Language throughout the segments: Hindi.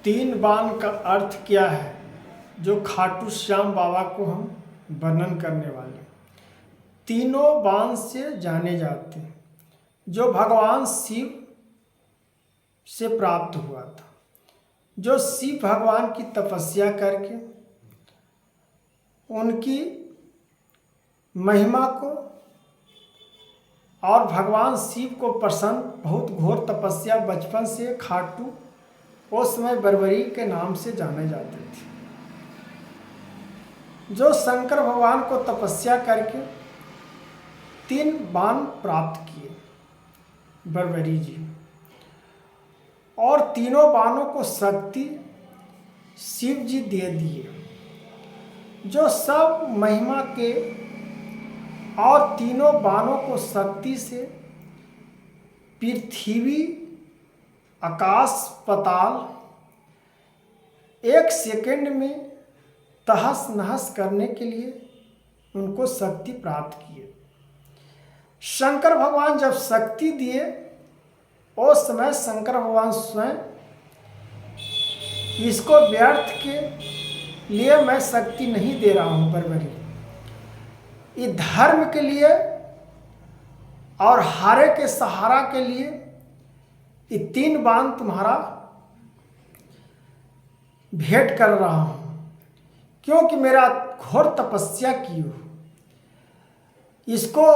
तीन बाण का अर्थ क्या है जो खाटू श्याम बाबा को हम वर्णन करने वाले। तीनों बाण से जाने जाते हैं जो भगवान शिव से प्राप्त हुआ था, जो शिव भगवान की तपस्या करके उनकी महिमा को और भगवान शिव को प्रसन्न, बहुत घोर तपस्या बचपन से खाटू उस समय बरबरी के नाम से जाने जाते थे, जो शंकर भगवान को तपस्या करके तीन बाण प्राप्त किए बरबरी जी, और तीनों बाणों को शक्ति शिव जी दे दिए, जो सब महिमा के, और तीनों बाणों को शक्ति से पृथ्वी, आकाश, पाताल एक सेकंड में तहस नहस करने के लिए उनको शक्ति प्राप्त किए। शंकर भगवान जब शक्ति दिए उस समय शंकर भगवान स्वयं इसको व्यर्थ के लिए मैं शक्ति नहीं दे रहा हूँ बरबरी, ये धर्म के लिए और हारे के सहारा के लिए ये तीन बाण तुम्हारा भेंट कर रहा हूँ, क्योंकि मेरा घोर तपस्या की हो, इसको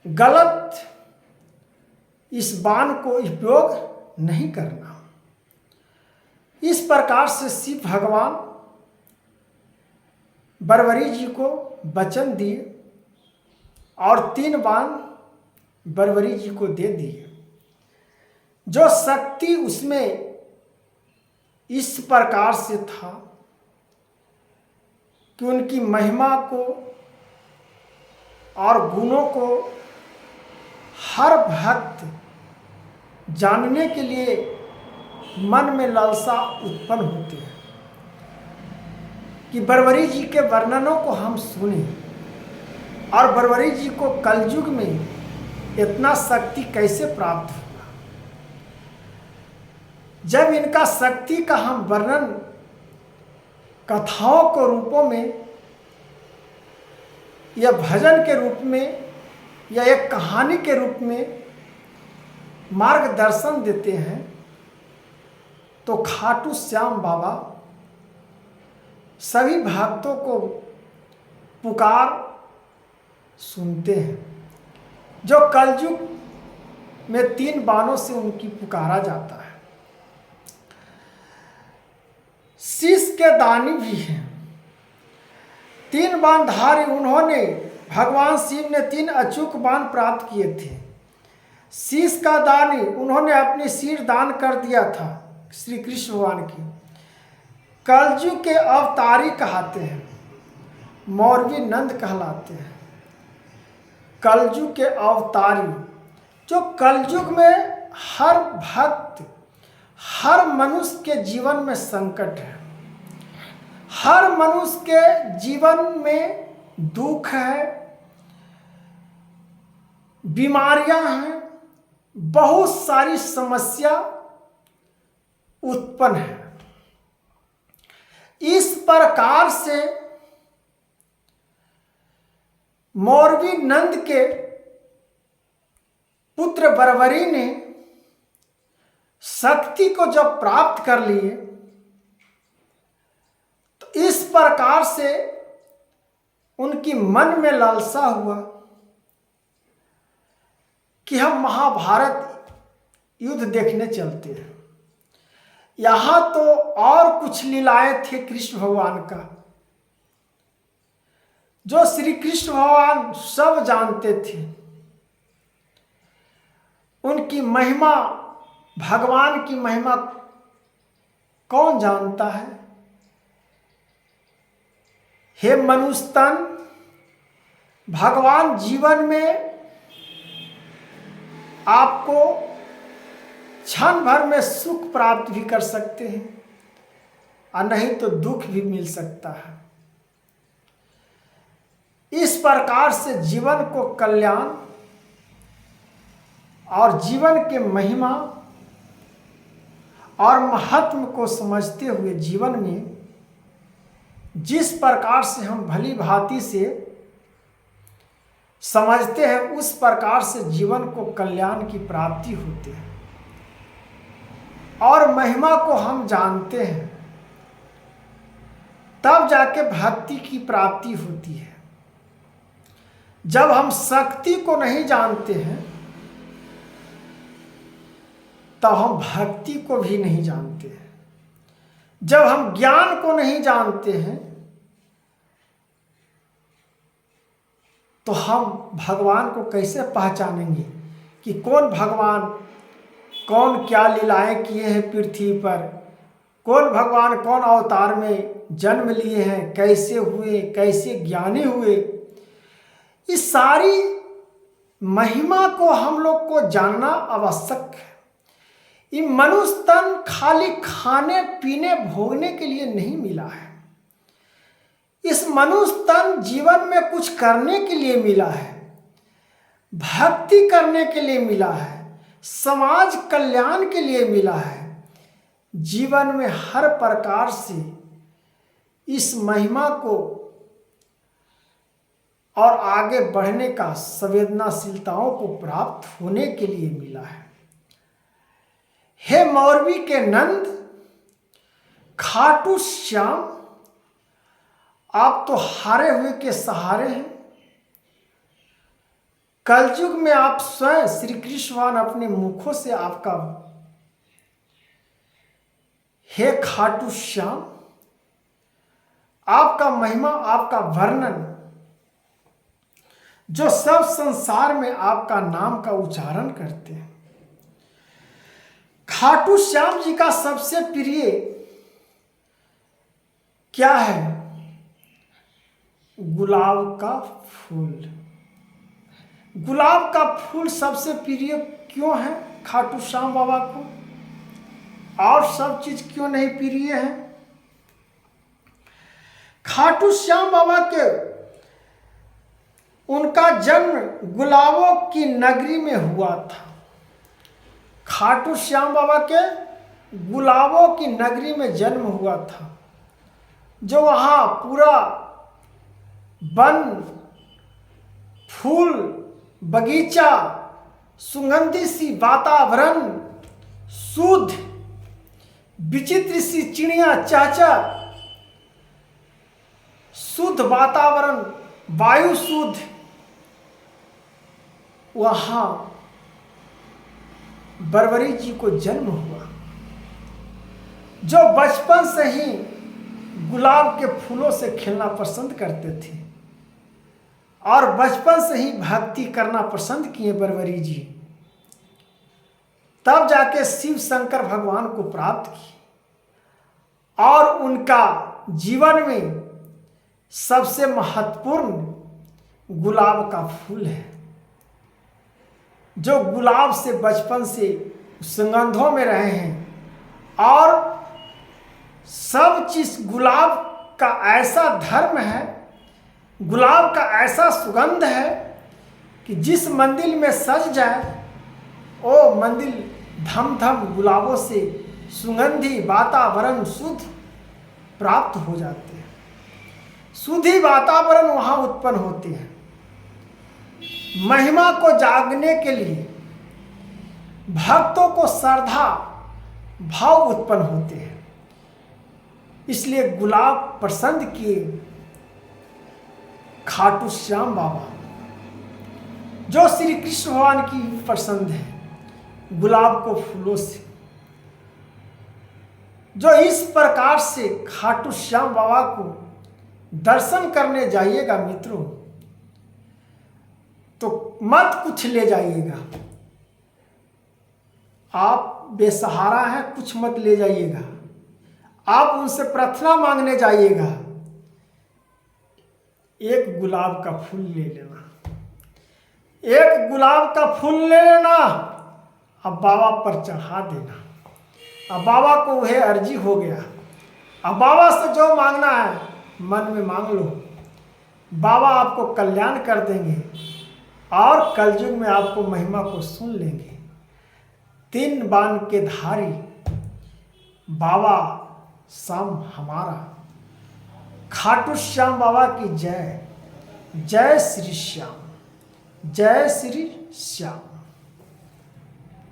गलत इस बाण को उपयोग नहीं करना। इस प्रकार से शिव भगवान बरबरी जी को वचन दिए और तीन बाण बरबरी जी को दे दिए, जो शक्ति उसमें इस प्रकार से था कि उनकी महिमा को और गुणों को हर भक्त जानने के लिए मन में लालसा उत्पन्न होती है कि बरबरी जी के वर्णनों को हम सुने और बरबरी जी को कलयुग में इतना शक्ति कैसे प्राप्त हुआ। जब इनका शक्ति का हम वर्णन कथाओं के रूपों में या भजन के रूप में या एक कहानी के रूप में मार्गदर्शन देते हैं, तो खाटू श्याम बाबा सभी भक्तों को पुकार सुनते हैं, जो कलयुग में तीन बाणों से उनकी पुकारा जाता है। शीश के दानी भी हैं, तीन बाणधारी, उन्होंने भगवान शिव ने तीन अचूक बाण प्राप्त किए थे। शीश का दानी, उन्होंने अपनी सिर दान कर दिया था श्री कृष्ण भगवान की। कलयुग के अवतारी कहते हैं, मौरवी नंद कहलाते हैं। कलयुग के अवतारी, जो कलयुग में हर भक्त, हर मनुष्य के जीवन में संकट है, हर मनुष्य के जीवन में दुख है, बीमारियां हैं, बहुत सारी समस्या उत्पन्न है। इस प्रकार से मौरवी नंद के पुत्र बरबरी ने शक्ति को जब प्राप्त कर लिए, तो इस प्रकार से उनकी मन में लालसा हुआ कि हम महाभारत युद्ध देखने चलते हैं। यहाँ तो और कुछ लीलाएं थे कृष्ण भगवान का, जो श्री कृष्ण भगवान सब जानते थे। उनकी महिमा, भगवान की महिमा कौन जानता है। हे मनुष्य तन, भगवान जीवन में आपको क्षण भर में सुख प्राप्त भी कर सकते हैं और नहीं तो दुख भी मिल सकता है। इस प्रकार से जीवन को कल्याण और जीवन के महिमा और महत्व को समझते हुए जीवन में जिस प्रकार से हम भली भांति से समझते हैं उस प्रकार से जीवन को कल्याण की प्राप्ति होती है और महिमा को हम जानते हैं, तब जाके भक्ति की प्राप्ति होती है। जब हम शक्ति को नहीं जानते हैं तब हम भक्ति को भी नहीं जानते हैं। जब हम ज्ञान को नहीं जानते हैं तो हम भगवान को कैसे पहचानेंगे कि कौन भगवान, कौन क्या लीलाएं किए हैं पृथ्वी पर, कौन भगवान कौन अवतार में जन्म लिए हैं, कैसे हुए, कैसे ज्ञानी हुए। इस सारी महिमा को हम लोग को जानना आवश्यक है। ये मनुष्य तन खाली खाने पीने भोगने के लिए नहीं मिला है। इस मनुष्य तन जीवन में कुछ करने के लिए मिला है, भक्ति करने के लिए मिला है, समाज कल्याण के लिए मिला है। जीवन में हर प्रकार से इस महिमा को और आगे बढ़ने का संवेदनाशीलताओं को प्राप्त होने के लिए मिला है। हे मौरवी के नंद, खाटू श्याम, आप तो हारे हुए के सहारे हैं। कलयुग में आप स्वयं श्री कृष्ण भगवान अपने मुखों से आपका, हे खाटू श्याम, आपका महिमा, आपका वर्णन, जो सब संसार में आपका नाम का उच्चारण करते हैं। खाटू श्याम जी का सबसे प्रिय क्या है? गुलाब का फूल। गुलाब का फूल सबसे प्रिय क्यों है खाटू श्याम बाबा को? और सब चीज क्यों नहीं प्रिय है? खाटू श्याम बाबा के, उनका जन्म गुलाबों की नगरी में हुआ था। खाटू श्याम बाबा के गुलाबों की नगरी में जन्म हुआ था, जो वहाँ पूरा वन, फूल, बगीचा, सुगंधी सी वातावरण, शुद्ध, विचित्र सी चिड़िया चहचह, शुद्ध वातावरण, वायु शुद्ध, वहाँ बरबरी जी को जन्म हुआ, जो बचपन से ही गुलाब के फूलों से खेलना पसंद करते थे और बचपन से ही भक्ति करना पसंद किए बरबरी जी। तब जाके शिव शंकर भगवान को प्राप्त किए और उनका जीवन में सबसे महत्वपूर्ण गुलाब का फूल है, जो गुलाब से बचपन से सुगंधों में रहे हैं। और सब चीज गुलाब का ऐसा धर्म है, गुलाब का ऐसा सुगंध है कि जिस मंदिर में सज जाए वो मंदिर धम धम गुलाबों से सुगंधी वातावरण शुद्ध प्राप्त हो जाते हैं। शुद्धि वातावरण वहाँ उत्पन्न होते हैं। महिमा को जागने के लिए भक्तों को श्रद्धा भाव उत्पन्न होते हैं। इसलिए गुलाब पसंद किए खाटू श्याम बाबा, जो श्री कृष्ण भगवान की पसंद है गुलाब को फूलों से। जो इस प्रकार से खाटू श्याम बाबा को दर्शन करने जाइएगा मित्रों, तो मत कुछ ले जाइएगा। आप बेसहारा हैं, कुछ मत ले जाइएगा। आप उनसे प्रार्थना मांगने जाइएगा, एक गुलाब का फूल ले लेना, एक गुलाब का फूल ले लेना, अब बाबा पर चढ़ा देना। अब बाबा को वह अर्जी हो गया। अब बाबा से जो मांगना है मन में मांग लो, बाबा आपको कल्याण कर देंगे और कलयुग में आपको महिमा को सुन लेंगे। 3 बाण के धारी बाबा श्याम हमारा। खाटू श्याम बाबा की जय। जय श्री श्याम, जय श्री श्याम।